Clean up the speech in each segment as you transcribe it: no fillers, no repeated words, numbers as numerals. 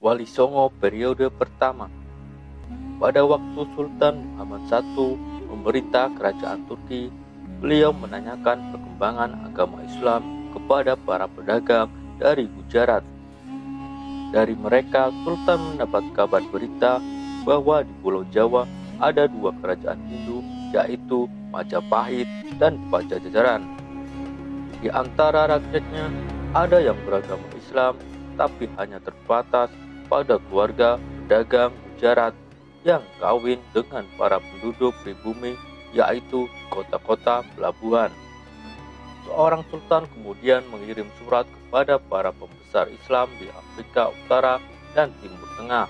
Wali Songo periode pertama. Pada waktu Sultan Muhammad I memerintah kerajaan Turki, beliau menanyakan perkembangan agama Islam kepada para pedagang dari Gujarat. Dari mereka, Sultan mendapat kabar berita bahwa di Pulau Jawa ada dua kerajaan Hindu, yaitu Majapahit dan Pajajaran. Di antara rakyatnya ada yang beragama Islam, tapi hanya terbatas pada keluarga pedagang Gujarat yang kawin dengan para penduduk pribumi, yaitu kota-kota pelabuhan. Seorang sultan kemudian mengirim surat kepada para pembesar Islam di Afrika Utara dan Timur Tengah.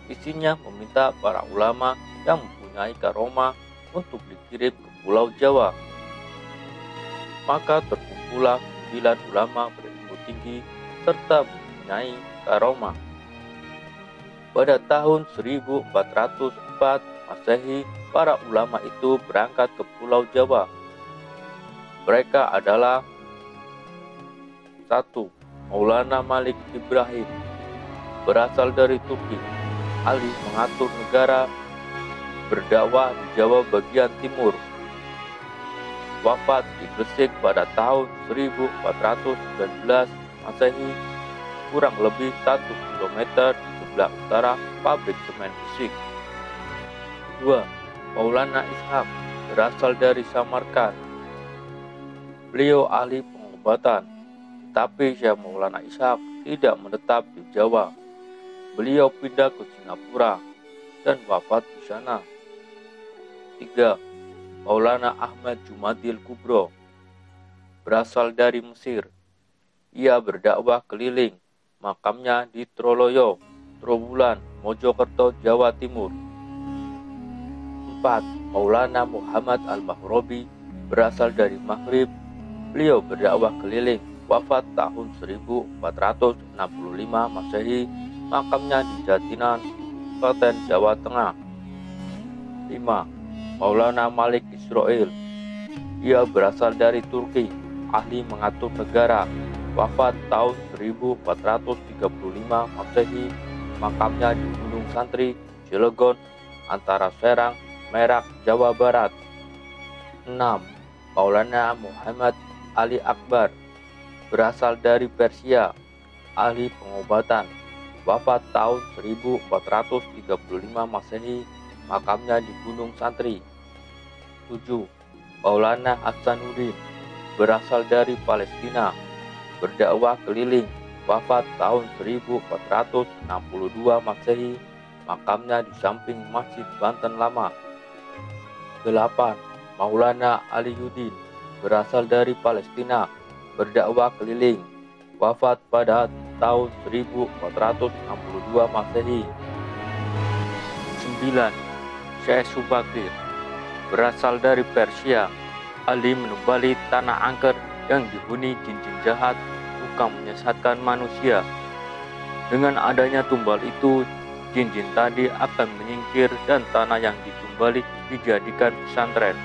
Isinya meminta para ulama yang mempunyai karomah untuk dikirim ke Pulau Jawa. Maka terkumpullah 9 ulama berilmu tinggi serta mempunyai karomah. Pada tahun 1404 Masehi, para ulama itu berangkat ke Pulau Jawa. Mereka adalah 1. Maulana Malik Ibrahim, berasal dari Turki, ahli mengatur negara, berdakwah di Jawa bagian timur. Wafat di Gresik pada tahun 1419 Masehi, kurang lebih 1 km di sebelah utara pabrik semen Gresik. 2. Maulana Ishaq, berasal dari Samarkand. Beliau ahli pengobatan, tetapi Syekh Maulana Ishaq tidak menetap di Jawa. Beliau pindah ke Singapura dan wafat di sana. 3. Maulana Ahmad Jumadil Kubro, berasal dari Mesir. Ia berdakwah keliling, makamnya di Troloyo, Trowulan, Mojokerto, Jawa Timur. 4. Maulana Muhammad Al-Mahrobi, berasal dari Maghrib. Beliau berdakwah keliling, wafat tahun 1465 Masehi, makamnya di Jatinan, Klaten, Jawa Tengah. 5. Maulana Malik Israel, ia berasal dari Turki, ahli mengatur negara, wafat tahun 1435 Masehi, makamnya di Gunung Santri, Cilegon, antara Serang, Merak, Jawa Barat. 6. Maulana Muhammad Ali Akbar, berasal dari Persia, ahli pengobatan, wafat tahun 1435 Masehi, makamnya di Gunung Santri. 7. Maulana Hasanuddin, berasal dari Palestina, berdakwah keliling, wafat tahun 1462 Masehi, makamnya di samping Masjid Banten Lama. 8. Maulana Aliyuddin, berasal dari Palestina, berdakwah keliling, wafat pada tahun 1462 Masehi. 9. Syekh Subakir, berasal dari Persia, ahli menebali tanah angker yang dihuni jin-jin jahat, suka menyesatkan manusia. Dengan adanya tumbal itu, jin-jin tadi akan menyingkir dan tanah yang ditumbali dijadikan pesantren.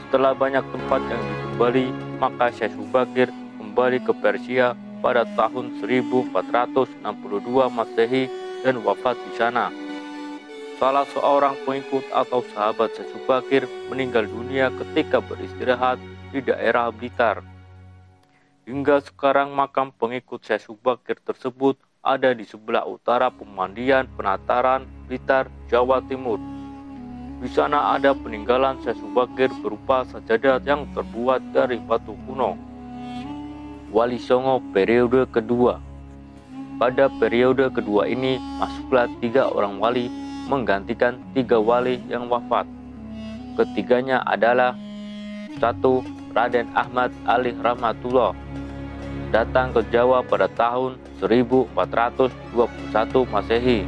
Setelah banyak tempat yang ditumbali, maka Syekh Subakir kembali ke Persia pada tahun 1462 Masehi dan wafat di sana. Salah seorang pengikut atau sahabat Syekh Subakir meninggal dunia ketika beristirahat di daerah Blitar. Hingga sekarang makam pengikut Syekh Subakir tersebut ada di sebelah utara Pemandian Penataran, Blitar, Jawa Timur. Di sana ada peninggalan Syekh Subakir berupa sajadah yang terbuat dari batu kuno. Wali Songo periode kedua. Pada periode kedua ini masuklah 3 orang wali menggantikan 3 wali yang wafat. Ketiganya adalah 1. Raden Ahmad Ali Rahmatullah, datang ke Jawa pada tahun 1421 Masehi,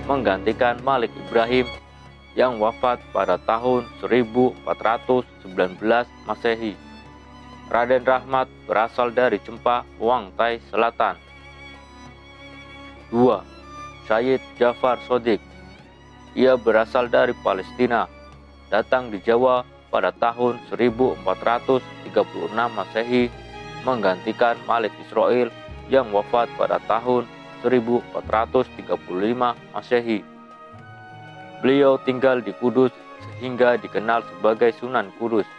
menggantikan Malik Ibrahim yang wafat pada tahun 1419 Masehi. Raden Rahmat berasal dari Cempah, Wangtai Selatan. 2. Syed Jafar Sodik, ia berasal dari Palestina, datang di Jawa pada tahun 1436 Masehi, menggantikan Malik Israel yang wafat pada tahun 1435 Masehi. Beliau tinggal di Kudus sehingga dikenal sebagai Sunan Kudus.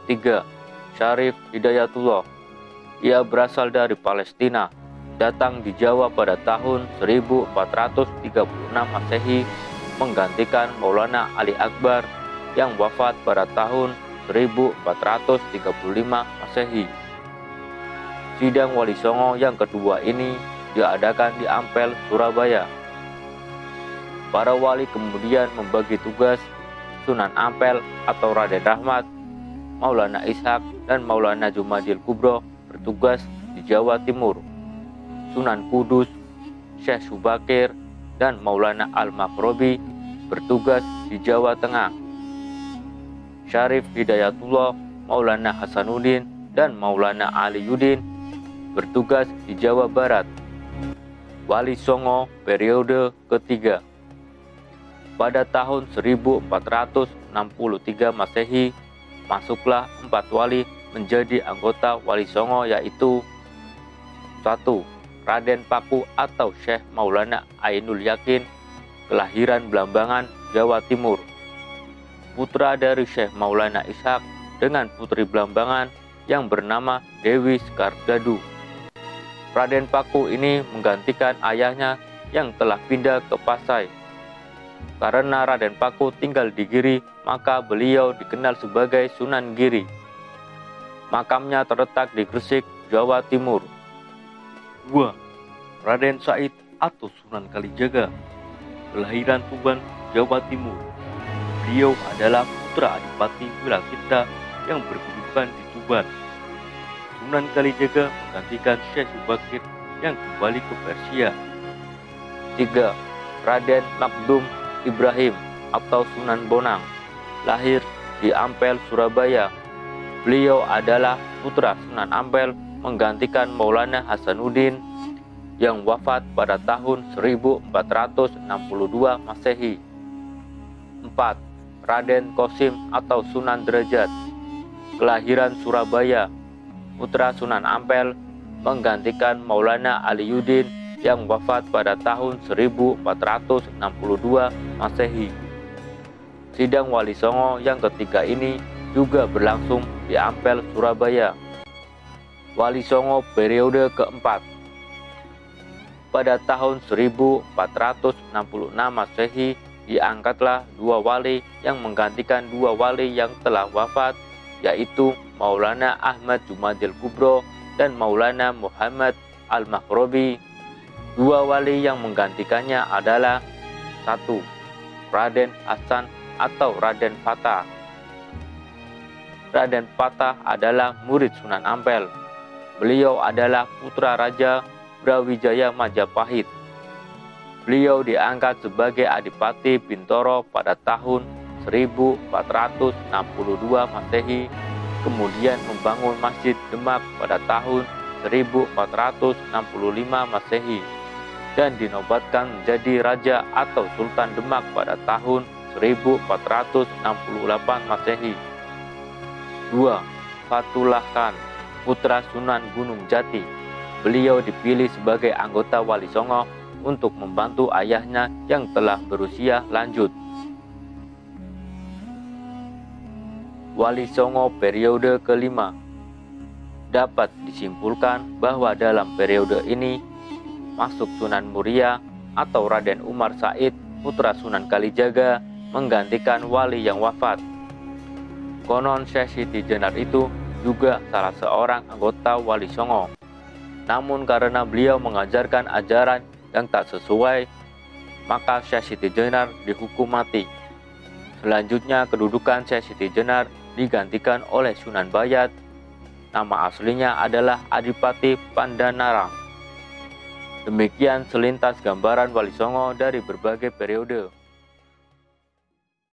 3. Syarif Hidayatullah. Ia berasal dari Palestina, datang di Jawa pada tahun 1436 Masehi, menggantikan Maulana Ali Akbar yang wafat pada tahun 1435 Masehi. Sidang Wali Songo yang kedua ini diadakan di Ampel, Surabaya. Para wali kemudian membagi tugas. Sunan Ampel atau Raden Rahmat, Maulana Ishak, dan Maulana Jumadil Kubro bertugas di Jawa Timur. Sunan Kudus, Syekh Subakir, dan Maulana Al-Maghribi bertugas di Jawa Tengah. Syarif Hidayatullah, Maulana Hasanuddin, dan Maulana Aliyuddin bertugas di Jawa Barat. Wali Songo periode ketiga. Pada tahun 1463 Masehi, masuklah 4 wali menjadi anggota Wali Songo, yaitu 1. Raden Paku atau Syekh Maulana Ainul Yakin, kelahiran Blambangan, Jawa Timur. Putra dari Syekh Maulana Ishak dengan putri Blambangan yang bernama Dewi Skardadu. Raden Paku ini menggantikan ayahnya yang telah pindah ke Pasai. Karena Raden Paku tinggal di Giri, maka beliau dikenal sebagai Sunan Giri. Makamnya terletak di Gresik, Jawa Timur. 2. Raden Said atau Sunan Kalijaga, kelahiran Tuban, Jawa Timur. Beliau adalah putra Adipati Wirakita yang berkedudukan di Tuban. Sunan Kalijaga menggantikan Syekh Subakir yang kembali ke Persia. 3. Raden Makdum Ibrahim atau Sunan Bonang, lahir di Ampel, Surabaya. Beliau adalah putra Sunan Ampel, menggantikan Maulana Hasanuddin yang wafat pada tahun 1462 Masehi. 4. Raden Qasim atau Sunan Derajat, kelahiran Surabaya, putra Sunan Ampel, menggantikan Maulana Aliyuddin yang wafat pada tahun 1462 Masehi. Sidang Wali Songo yang ketiga ini juga berlangsung di Ampel, Surabaya. Wali Songo periode keempat. Pada tahun 1466 Masehi diangkatlah 2 wali yang menggantikan 2 wali yang telah wafat, yaitu Maulana Ahmad Jumadil Kubro dan Maulana Muhammad Al-Maghribi. 2 wali yang menggantikannya adalah 1. Raden Hasan atau Raden Fatah. Raden Fatah adalah murid Sunan Ampel. Beliau adalah putra Raja Brawijaya Majapahit. Beliau diangkat sebagai Adipati Bintoro pada tahun 1462 Masehi, kemudian membangun Masjid Demak pada tahun 1465 Masehi, dan dinobatkan menjadi Raja atau Sultan Demak pada tahun 1468 Masehi. 2. Fatullah Khan, putra Sunan Gunung Jati. Beliau dipilih sebagai anggota Wali Songo untuk membantu ayahnya yang telah berusia lanjut. Wali Songo periode kelima. Dapat disimpulkan bahwa dalam periode ini masuk Sunan Muria atau Raden Umar Said, putra Sunan Kalijaga, menggantikan wali yang wafat. Konon Syekh Siti Jenar itu juga salah seorang anggota Wali Songo. Namun karena beliau mengajarkan ajaran yang tak sesuai, maka Syekh Siti Jenar dihukum mati. Selanjutnya kedudukan Syekh Siti Jenar digantikan oleh Sunan Bayat. Nama aslinya adalah Adipati Pandanarang. Demikian selintas gambaran Wali Songo dari berbagai periode.